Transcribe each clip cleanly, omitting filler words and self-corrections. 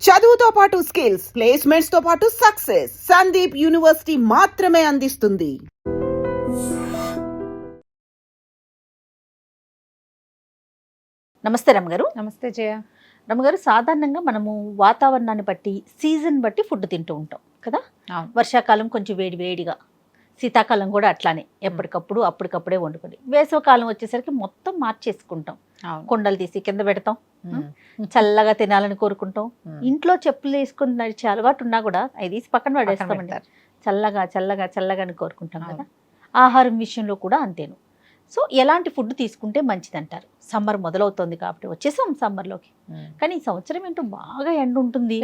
చదువుతో పాటు skills, placements తో పాటు సక్సెస్ సందీప్ యూనివర్సిటీ మాత్రమే అందిస్తుంది. నమస్తే రమ్మగారు. నమస్తే జయ. రమ్మగారు, సాధారణంగా మనము వాతావరణాన్ని బట్టి సీజన్ బట్టి ఫుడ్ తింటూ ఉంటాం కదా. వర్షాకాలం కొంచెం వేడి వేడిగా, శీతాకాలం కూడా అట్లానే ఎప్పటికప్పుడు అప్పటికప్పుడే వండుకొని, వేసవకాలం వచ్చేసరికి మొత్తం మార్చేసుకుంటాం. కుండలు తీసి కింద పెడతాం, చల్లగా తినాలని కోరుకుంటాం. ఇంట్లో చెప్పులు వేసుకుని నడిచే అలవాటు ఉన్నా కూడా అది తీసి పక్కన పడేస్తామండి. చల్లగా చల్లగా చల్లగా అని కోరుకుంటాం కదా. ఆహారం విషయంలో కూడా అంతేను. సో ఎలాంటి ఫుడ్ తీసుకుంటే మంచిది అంటారు? సమ్మర్ మొదలవుతుంది కాబట్టి వచ్చేసాం సమ్మర్లోకి, కానీ ఈ సంవత్సరం ఏంటో బాగా ఎండ ఉంటుంది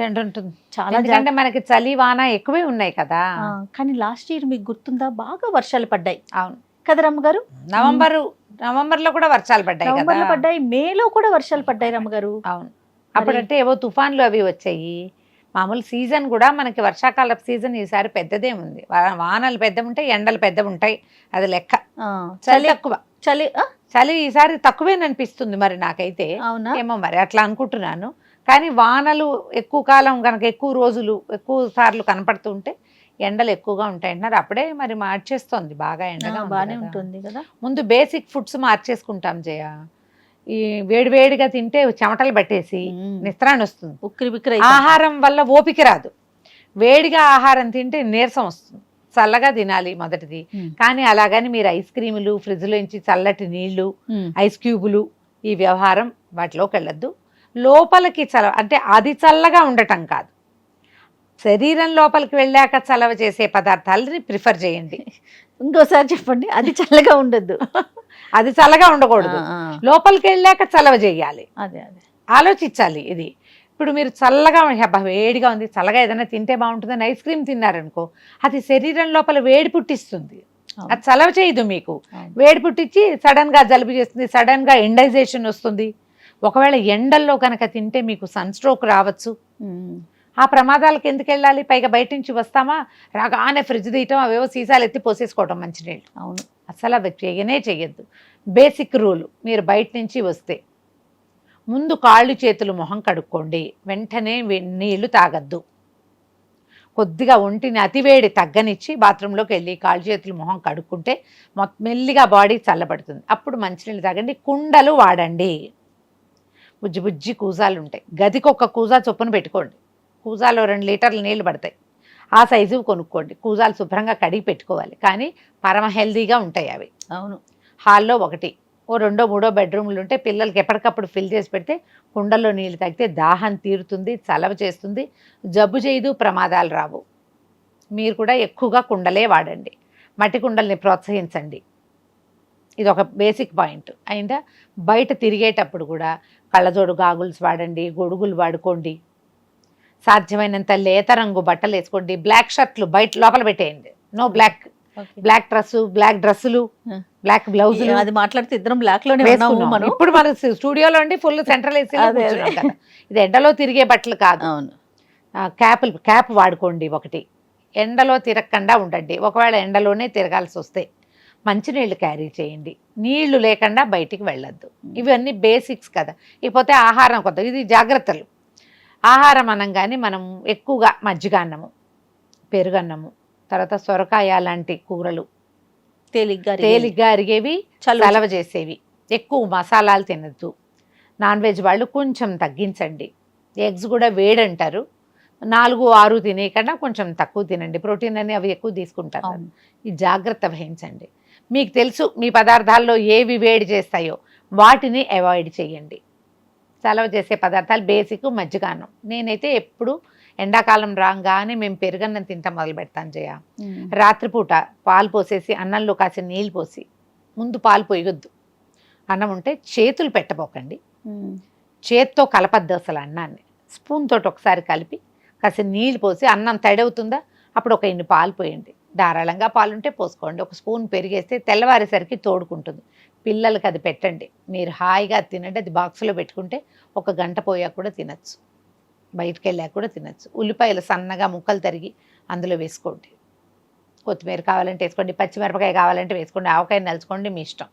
చాలా. ఎందుకంటే మనకి చలి వాన ఎక్కువే ఉన్నాయి కదా. కానీ లాస్ట్ ఇయర్ మీకు గుర్తుందా, బాగా వర్షాలు పడ్డాయి. అవును కదా రమ్మగారు. నవంబర్ లో కూడా వర్షాలు పడ్డాయి, నవంబర్లో పడ్డాయి, మేలో కూడా వర్షాలు పడ్డాయి రమ్మగారు. అవును, అప్పుడంటే ఏవో తుఫాన్లు అవి వచ్చాయి. మామూలు సీజన్ కూడా మనకి వర్షాకాల సీజన్ ఈసారి పెద్దదే ఉంది. వానలు పెద్ద ఉంటాయి, ఎండలు పెద్ద ఉంటాయి, అది లెక్క. చలి తక్కువ, చలి ఈసారి తక్కువేననిపిస్తుంది మరి నాకైతే. అవునా ఏమో మరి అట్లా అనుకుంటున్నాను. కానీ వానలు ఎక్కువ కాలం కనుక, ఎక్కువ రోజులు ఎక్కువ సార్లు కనపడుతుంటే ఎండలు ఎక్కువగా ఉంటాయి అంటున్నారు. అప్పుడే మరి మార్చేస్తుంది, బాగా ఎండగా బాగానే ఉంటుంది కదా. ముందు బేసిక్ ఫుడ్స్ మార్చేసుకుంటాం జయ. ఈ వేడివేడిగా తింటే చెమటలు పట్టేసి నిస్త్రాన్ని వస్తుంది, ఉక్కిరి బిక్కిరి. ఆహారం వల్ల ఓపిక రాదు. వేడిగా ఆహారం తింటే నీరసం వస్తుంది. చల్లగా తినాలి మొదటిది. కానీ అలాగని మీరు ఐస్ క్రీములు, ఫ్రిడ్జ్లోంచి చల్లటి నీళ్లు, ఐస్ క్యూబులు, ఈ వ్యవహారం వాటిలోకి వెళ్ళొద్దు. లోపలికి అంటే అది చల్లగా ఉండటం కాదు, శరీరం లోపలికి వెళ్ళాక చలవ చేసే పదార్థాలని ప్రిఫర్ చేయండి. ఇంకోసారి చెప్పండి. అది చల్లగా ఉండద్దు, అది చల్లగా ఉండకూడదు, లోపలికి వెళ్ళాక చలవ చేయాలి. అదే అదే ఆలోచించాలి. ఇది ఇప్పుడు మీరు చల్లగా వేడిగా ఉంది, చల్లగా ఏదైనా తింటే బాగుంటుందని ఐస్ క్రీమ్ తిన్నారనుకో, అది శరీరం లోపల వేడి పుట్టిస్తుంది, అది చలవ చేయదు. మీకు వేడి పుట్టించి సడన్ గా జలుబు చేస్తుంది, సడన్ గా ఎండైజేషన్ వస్తుంది. ఒకవేళ ఎండల్లో కనుక తింటే మీకు సన్ స్ట్రోక్ రావచ్చు. ఆ ప్రమాదాలకు ఎందుకు వెళ్ళాలి? పైగా బయట నుంచి వస్తామా, రాగానే ఫ్రిడ్జ్ తీయటం, అవేవో సీసాలు ఎత్తి పోసేసుకోవటం మంచినీళ్ళు. అవును, అసలు అవి చెయ్యద్దు. బేసిక్ రూల్, మీరు బయట నుంచి వస్తే ముందు కాళ్ళు చేతులు మొహం కడుక్కోండి, వెంటనే నీళ్లు తాగద్దు. కొద్దిగా ఒంటిని అతివేడి తగ్గనిచ్చి బాత్రూంలోకి వెళ్ళి కాళ్ళు చేతులు మొహం కడుక్కుంటే మెల్లిగా బాడీ చల్లబడుతుంది. అప్పుడు మంచినీళ్ళు తాగండి. కుండలు వాడండి. బుజ్జి బుజ్జి కూజాలు ఉంటాయి, గదికి ఒక కూజా చొప్పున పెట్టుకోండి. కూజాలో 2 లీటర్ల నీళ్లు పడతాయి, ఆ సైజు కొనుక్కోండి. కూజాలు శుభ్రంగా కడిగి పెట్టుకోవాలి, కానీ పరమ హెల్దీగా ఉంటాయి అవి. అవును, హాల్లో ఒకటి, ఓ 2, 3 బెడ్రూమ్లు ఉంటే పిల్లలకి ఎప్పటికప్పుడు ఫిల్ చేసి పెడితే కుండల్లో నీళ్ళు తాగితే దాహం తీరుతుంది, చలవ చేస్తుంది, జబ్బు చేయదు, ప్రమాదాలు రావు. మీరు కూడా ఎక్కువగా కుండలే వాడండి. మట్టి కుండల్ని ప్రోత్సహించండి. ఇది ఒక బేసిక్ పాయింట్ అయిందా. బయట తిరిగేటప్పుడు కూడా కళ్ళజోడు గాగుల్స్ వాడండి, గొడుగులు వాడుకోండి. సాధ్యమైనంత లేత రంగు బట్టలు వేసుకోండి. బ్లాక్ షర్ట్లు బయట లోపల పెట్టేయండి. No black. బ్లాక్ డ్రెస్సులు, బ్లాక్ బ్లౌజులు. అది మాట్లాడితే ఇద్దరం బ్లాక్ లోనే ఉన్నాము. ఇప్పుడు మన స్టూడియోలో ఉండి ఫుల్ సెంట్రల్ ఏసీ. ఇది ఎండలో తిరిగే బట్టలు కాదు. క్యాప్ వాడుకోండి ఒకటి. ఎండలో తిరగకుండా ఉండండి. ఒకవేళ ఎండలోనే తిరగాల్సి వస్తే మంచినీళ్ళు క్యారీ చేయండి. నీళ్లు లేకుండా బయటికి వెళ్ళొద్దు. ఇవన్నీ బేసిక్స్ కదా. ఇకపోతే ఆహారం కొత్త, ఇది జాగ్రత్తలు. ఆహారం అనగానే మనం ఎక్కువగా మజ్జిగన్నము, పెరుగన్నము, తర్వాత సొరకాయ లాంటి కూరలు, తేలిగ్గా అరిగేవి, చలవ చేసేవి. ఎక్కువ మసాలాలు తినద్దు. నాన్ వెజ్ వాళ్ళు కొంచెం తగ్గించండి. ఎగ్స్ కూడా వేడంటారు, 4, 6 తినేయకుండా కొంచెం తక్కువ తినండి. ప్రోటీన్ అని అవి ఎక్కువ తీసుకుంటారు. ఈ జాగ్రత్త వహించండి. మీకు తెలుసు మీ పదార్థాల్లో ఏవి వేడి చేస్తాయో వాటిని అవాయిడ్ చేయండి. చలవ చేసే పదార్థాలు బేసిక్ మజ్జిగన్నం. నేనైతే ఎప్పుడు ఎండాకాలం రాగానే మేము పెరుగన్నం తింటాం మొదలు పెడతాను జయ. రాత్రిపూట పాలు పోసేసి అన్నంలో కాసిన నీళ్ళు పోసి, ముందు పాలు పోయొద్దు. అన్నం ఉంటే చేతులు పెట్టబోకండి, చేత్తో కలపద్దు అసలు అన్నాన్ని. స్పూన్ తోటి ఒకసారి కలిపి కాసిన నీళ్ళు పోసి, అన్నం తడవుతుందా అప్పుడు ఒక ఇన్ని పాలు పోయండి. ధారాళంగా పాలుంటే పోసుకోండి. ఒక స్పూన్ పెరిగేస్తే తెల్లవారేసరికి తోడుకుంటుంది. పిల్లలకి అది పెట్టండి. మీరు హాయిగా తినండి. అది బాక్స్లో పెట్టుకుంటే 1 గంట పోయాక కూడా తినచ్చు, బయటికి వెళ్ళాక కూడా తినచ్చు. ఉల్లిపాయలు సన్నగా ముక్కలు తరిగి అందులో వేసుకోండి. కొత్తిమీర కావాలంటే వేసుకోండి, పచ్చిమిరపకాయ కావాలంటే వేసుకోండి, ఆవకాయ నలుచుకోండి, మీ ఇష్టం.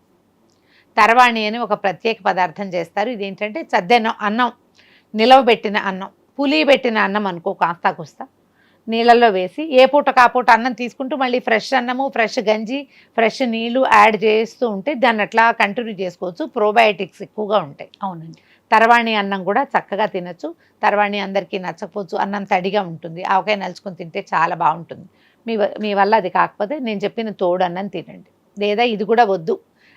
తర్వాణి అని ఒక ప్రత్యేక పదార్థం చేస్తారు. ఇదేంటంటే అన్నం, నిలవబెట్టిన అన్నం. పులి పెట్టిన అన్నం అనుకో కాస్తా కూస్తా నీళ్ళల్లో వేసి ఏ పూట కాపూట అన్నం తీసుకుంటూ మళ్ళీ ఫ్రెష్ అన్నము, ఫ్రెష్ గంజి, ఫ్రెష్ నీళ్లు యాడ్ చేస్తూ ఉంటే దాన్ని అట్లా కంటిన్యూ చేసుకోవచ్చు. ప్రోబయోటిక్స్ ఎక్కువగా ఉంటాయి. అవునండి. తర్వాణి అన్నం కూడా చక్కగా తినచ్చు. తర్వాణి అందరికీ నచ్చకపోవచ్చు, అన్నం తడిగా ఉంటుంది. ఆవకాయ నలుచుకొని తింటే చాలా బాగుంటుంది. మీ వల్ల అది కాకపోతే నేను చెప్పిన తోడు అన్నం తినండి. లేదా ఇది కూడా వద్దు,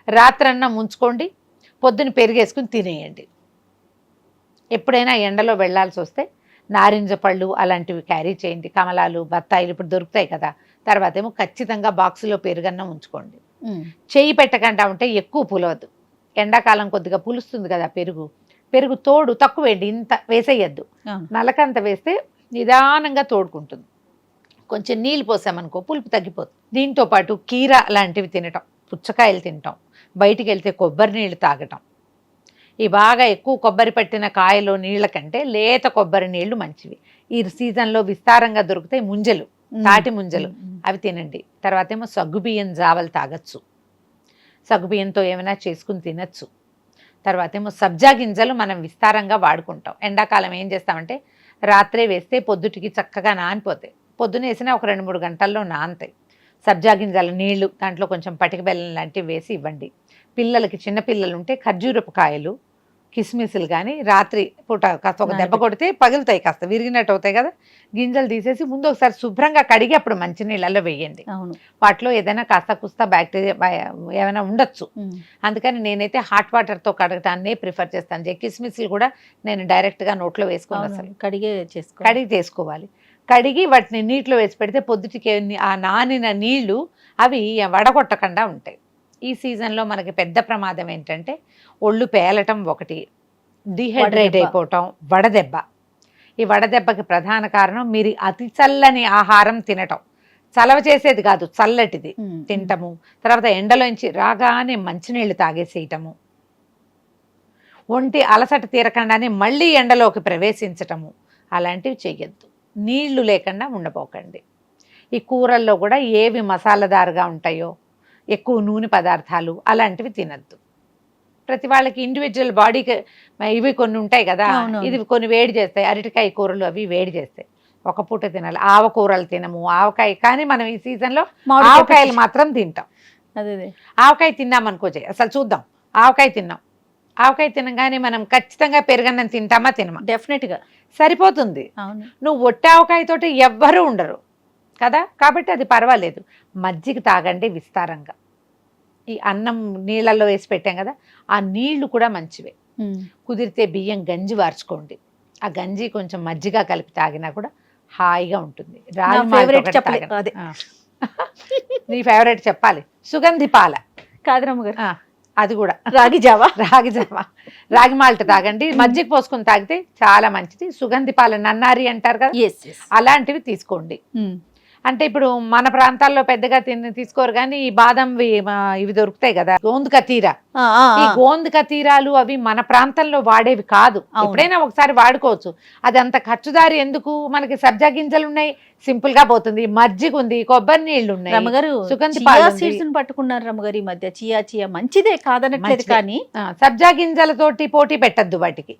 రాత్రన్నం ఉంచుకోండి, పొద్దున పెరిగేసుకుని తినేయండి. ఎప్పుడైనా ఎండలో వెళ్ళాల్సి వస్తే నారింజ పళ్ళు అలాంటివి క్యారీ చేయండి. కమలాలు, బత్తాయిలు ఇప్పుడు దొరుకుతాయి కదా. తర్వాత ఏమో ఖచ్చితంగా బాక్సులో పెరుగన్నం ఉంచుకోండి. చెయ్యి పెట్టకుండా ఉంటే ఎక్కువ పులవద్దు. ఎండాకాలం కొద్దిగా పులుస్తుంది కదా పెరుగు తోడు తక్కువ వేయండి, ఇంత వేసేయద్దు. నలకంత వేస్తే నిదానంగా తోడుకుంటుంది. కొంచెం నీళ్ళు పోసామనుకో పులుపు తగ్గిపోతుంది. దీంతో పాటు కీర లాంటివి తినటం, పుచ్చకాయలు తినటం, బయటికి వెళ్తే కొబ్బరి నీళ్ళు తాగటం. ఈ బాగా ఎక్కువ కొబ్బరి పట్టిన కాయలో నీళ్ళ కంటే లేత కొబ్బరి నీళ్లు మంచివి. ఈ సీజన్లో విస్తారంగా దొరుకుతాయి ముంజలు, తాటి ముంజలు, అవి తినండి. తర్వాత ఏమో సగ్గుబియ్యం జావలు తాగొచ్చు, సగ్గుబియ్యంతో ఏమైనా చేసుకుని తినచ్చు. తర్వాత ఏమో సబ్జా గింజలు మనం విస్తారంగా వాడుకుంటాం. ఎండాకాలం ఏం చేస్తామంటే రాత్రే వేస్తే పొద్దుటికి చక్కగా నానిపోతాయి. పొద్దున వేసినా ఒక 2-3 గంటల్లో నానతాయి. సబ్జా గింజల నీళ్లు, దాంట్లో కొంచెం పటిక బెల్లం లాంటివి వేసి ఇవ్వండి. పిల్లలకి, చిన్నపిల్లలు ఉంటే ఖర్జూరపు కాయలు, కిస్మిస్లు కానీ రాత్రి పూట కాస్త ఒక దెబ్బ కొడితే పగులుతాయి, కాస్త విరిగినట్టు అవుతాయి కదా. గింజలు తీసేసి ముందు ఒకసారి శుభ్రంగా కడిగి అప్పుడు మంచినీళ్ళలో వేయండి. వాటిలో ఏదైనా కాస్త కుస్తా బ్యాక్టీరియా ఏమైనా ఉండొచ్చు. అందుకని నేనైతే హాట్ వాటర్తో కడగటాన్నే ప్రిఫర్ చేస్తాను. కిస్మిస్లు కూడా నేను డైరెక్ట్గా నోట్లో వేసుకోవాలి, అసలు కడిగి చేసుకోవాలి. కడిగి వాటిని నీటిలో వేసి పెడితే పొద్దుటికి ఆ నానిన నీళ్లు అవి వడగొట్టకుండా ఉంటాయి. ఈ సీజన్లో మనకి పెద్ద ప్రమాదం ఏంటంటే ఒళ్ళు పేలటం ఒకటి, డిహైడ్రేట్ అయిపోవటం, వడదెబ్బ. ఈ వడదెబ్బకి ప్రధాన కారణం మీరు అతి చల్లని ఆహారం తినటం. చలవ చేసేది కాదు, చల్లటిది తినటము. తర్వాత ఎండలోంచి రాగానే మంచినీళ్ళు తాగేసేయటము, ఒంటి అలసట తీరకుండానే మళ్ళీ ఎండలోకి ప్రవేశించటము, అలాంటివి చెయ్యొద్దు. నీళ్లు లేకుండా ఉండబోకండి. ఈ కూరల్లో కూడా ఏవి మసాలాదారుగా ఉంటాయో, ఎక్కువ నూనె పదార్థాలు అలాంటివి తినద్దు. ప్రతి వాళ్ళకి ఇండివిజువల్ బాడీకి ఇవి కొన్ని ఉంటాయి కదా, ఇది కొన్ని వేడి చేస్తాయి. అరటికాయ కూరలు అవి వేడి చేస్తాయి, ఒక పూట తినాలి. ఆవకూరలు తినము, ఆవకాయ. కానీ మనం ఈ సీజన్లో ఆవకాయలు మాత్రం తింటాం. ఆవకాయ తిన్నామనుకో, అసలు చూద్దాం. ఆవకాయ తిన్నాం, ఆవకాయ తినగానే మనం ఖచ్చితంగా పెరుగన్నం తింటామా? తినమా? డెఫినెట్గా సరిపోతుంది. నువ్వు ఒట్టి ఆవకాయతోటి ఎవ్వరూ ఉండరు కదా, కాబట్టి అది పర్వాలేదు. మజ్జిగ తాగండి విస్తారంగా. ఈ అన్నం నీళ్ళల్లో వేసి పెట్టాం కదా, ఆ నీళ్లు కూడా మంచివే. కుదిరితే బియ్యం గంజి వార్చుకోండి, ఆ గంజి కొంచెం మజ్జిగ కలిపి తాగినా కూడా హాయిగా ఉంటుంది. నీ ఫేవరెట్ చెప్పాలి, సుగంధి పాల కాదరమ్మగారు, అది కూడా రాగి జావా. రాగి మాల్ట్ తాగండి, మజ్జిగ పోసుకొని తాగితే చాలా మంచిది. సుగంధి పాల నన్నారి అంటారు కదా, అలాంటివి తీసుకోండి. అంటే ఇప్పుడు మన ప్రాంతాల్లో పెద్దగా తీసుకోరు, కానీ ఈ బాదం ఇవి దొరుకుతాయి కదా, గోంద్ కతీరా. ఈ గోంద్ కతీరాలు అవి మన ప్రాంతంలో వాడేవి కాదు, ఎప్పుడైనా ఒకసారి వాడుకోవచ్చు. అది అంత ఖర్చుదారి ఎందుకు? మనకి సబ్జా గింజలు ఉన్నాయి, సింపుల్ గా పోతుంది. మజ్జిగ ఉంది, కొబ్బరి నీళ్లు ఉన్నాయి, సుగంధి సీడ్స్ పట్టుకున్నారు రమ్మగారు ఈ మధ్య. చియా మంచిదే కాదనట్లేదు, కానీ సబ్జా గింజలతోటి పోటీ పెట్టద్దు వాటికి.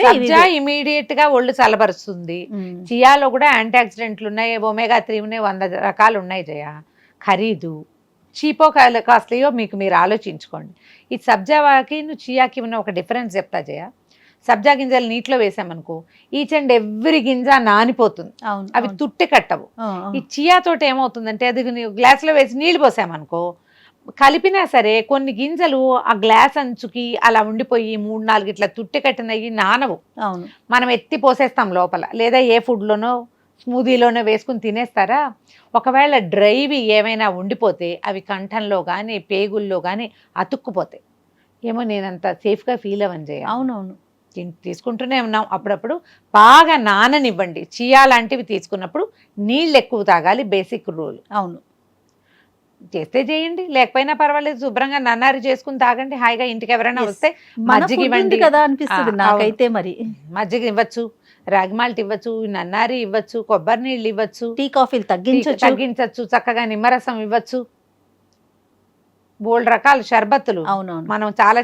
సబ్జా ఇమీడియట్ గా ఒళ్ళు చల్లబరుస్తుంది. చియాలో కూడా యాంటీ ఆక్సిడెంట్లు ఉన్నాయి, ఒమేగా 3 ఉన్నాయి, 100 రకాలు ఉన్నాయి. జయ ఖరీదు చీపో కాస్ట్లీయో మీకు మీరు ఆలోచించుకోండి. ఈ సబ్జాకి చియాకి ఉన్న ఒక డిఫరెన్స్ చెప్తా జయ. సబ్జా గింజలు నీటిలో వేసామనుకో, ఈచ్ అండ్ ఎవ్రీ గింజ నానిపోతుంది, అవి తుట్టి కట్టవు. ఈ చియా తోటి ఏమవుతుందంటే, అది గ్లాసులో వేసి నీళ్ళు పోసామనుకో, కలిపినా సరే కొన్ని గింజలు ఆ గ్లాస్ అంచుకి అలా ఉండిపోయి 3-4 ఇట్లా తుట్టి కట్టినవి నానవు. మనం ఎత్తి పోసేస్తాం లోపల, లేదా ఏ ఫుడ్లోనో స్మూదీలోనే వేసుకుని తినేస్తారా. ఒకవేళ డ్రైవి ఏమైనా ఉండిపోతే అవి కంఠంలో కానీ పేగుల్లో కానీ అతుక్కుపోతాయి. ఏమో నేనంత సేఫ్గా ఫీల్ అవ్వను జయ. అవునవును, తీసుకుంటూనే ఉన్నాం. అప్పుడప్పుడు బాగా నాననివ్వండి. చియా లాంటివి తీసుకున్నప్పుడు నీళ్ళు ఎక్కువ తాగాలి, బేసిక్ రూల్. అవును, చేస్తే చేయండి, లేకపోయినా పర్వాలేదు. శుభ్రంగా నన్నారి చేసుకుని తాగండి హాయిగా. ఇంటికి ఎవరైనా వస్తే మజ్జిగ ఇవ్వండి కదా అనిపిస్తుంది నాకైతే. మరి మజ్జిగ ఇవ్వచ్చు, రాగి మాల్ట్ ఇవ్వచ్చు, నన్నారి ఇవ్వచ్చు, కొబ్బరి నీళ్ళు ఇవ్వచ్చు, టీ కాఫీలు తగ్గించచ్చు, చక్కగా నిమ్మరసం ఇవ్వచ్చు, బోల్డ్ రకాల షర్బత్తులు మనం చాలా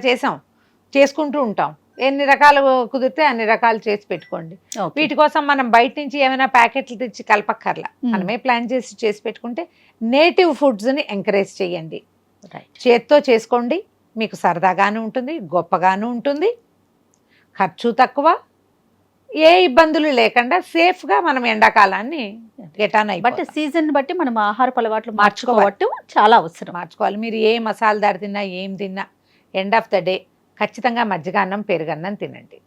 చేసుకుంటూ ఉంటాం. ఎన్ని రకాలు కుదిరితే అన్ని రకాలు చేసి పెట్టుకోండి. Okay. వీటి కోసం మనం బయట నుంచి ఏమైనా ప్యాకెట్లు తెచ్చి కలపక్కర్లా, మనమే ప్లాన్ చేసి పెట్టుకుంటే నేటివ్ ఫుడ్స్ని ఎంకరేజ్ చేయండి. చేత్తో చేసుకోండి, మీకు సరదాగాను ఉంటుంది, గొప్పగాను ఉంటుంది, ఖర్చు తక్కువ, ఏ ఇబ్బందులు లేకుండా సేఫ్గా మనం ఎండాకాలాన్ని గెటాన్ బట్ అయిపోతాం. సీజన్ బట్టి మనం ఆహారపు అలవాట్లు మార్చుకోవటం చాలా అవసరం. మార్చుకోవాలి. మీరు ఏ మసాలా దారి తిన్నా ఏం తిన్నా ఎండ్ ఆఫ్ ద డే ఖచ్చితంగా మజ్జిగన్నం పెరుగన్నం తినండి.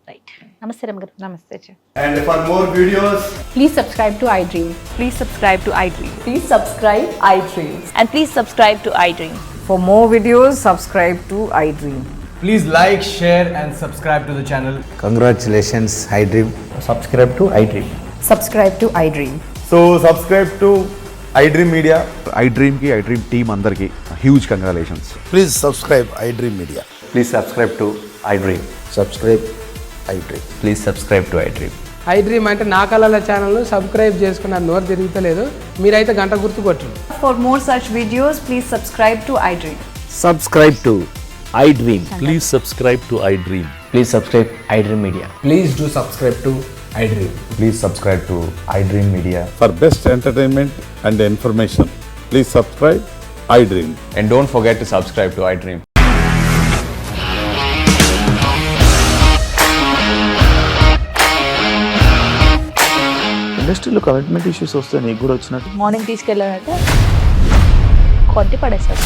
రైట్. నమస్తే రమగారు. నమస్తే చె. And for more videos, Please subscribe to iDream. Please subscribe to iDream. Please subscribe iDream. And please subscribe to iDream. For more videos, subscribe to iDream. Please like, share and subscribe to the channel. Congratulations, iDream. Subscribe to iDream. Subscribe to iDream. so subscribe to iDream Media. iDream ki iDream team andarki huge congratulations. Please subscribe iDream Media. Please subscribe to iDream. Subscribe iDream. Please subscribe to iDream. iDream అంటే నా కళల ఛానల్ను subscribe చేసుకున్న నోరు తిరుగుతలేదు, మీరైతే గంట గుర్తు కొట్టండి. For more such videos, please subscribe to iDream. Subscribe to iDream. Please subscribe to iDream. Please subscribe iDream Media. Please do subscribe to iDream. Please subscribe to iDream Media. For best entertainment and information, please subscribe iDream. And don't forget to subscribe to iDream. ఇండస్ట్రీలో commitment issues వస్తే నీకు కూడా వచ్చినట్టు morning తీసుకెళ్ళాలంటే కొట్టి పడేస్తారు.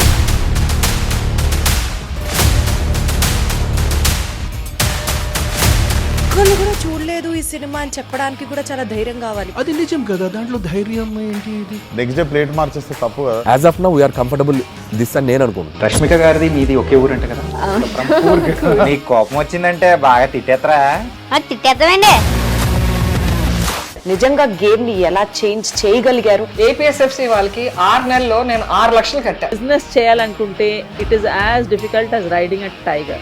ఒక్కళ్ళు కూడా చూడలేదు ఈ సినిమా అని చెప్పడానికి కూడా చాలా ధైర్యం కావాలి. అది నిజం కదా, దాంట్లో ధైర్యం ఏంటి? ఇది నెక్స్ట్ డే ప్లేట్ మార్చేస్తే తప్పు కదా. As of now, we are comfortable this అని నేను అనుకుంటున్నాను. రష్మిక గారిది మీది ఒకే ఊరు అంట కదా? నీకు కోపం వచ్చిందంటే బాగా తిట్టేత్తరా? తిట్టేద్దామండి. నిజంగా గేమ్ ని ఎలా చేంజ్ చేయగలిగారు? APSFC వాళ్ళకి 6 నెలల్లో నేను 6 లక్షలు కట్టా. బిజినెస్ చేయాలనుకుంటే it is as difficult as riding a tiger.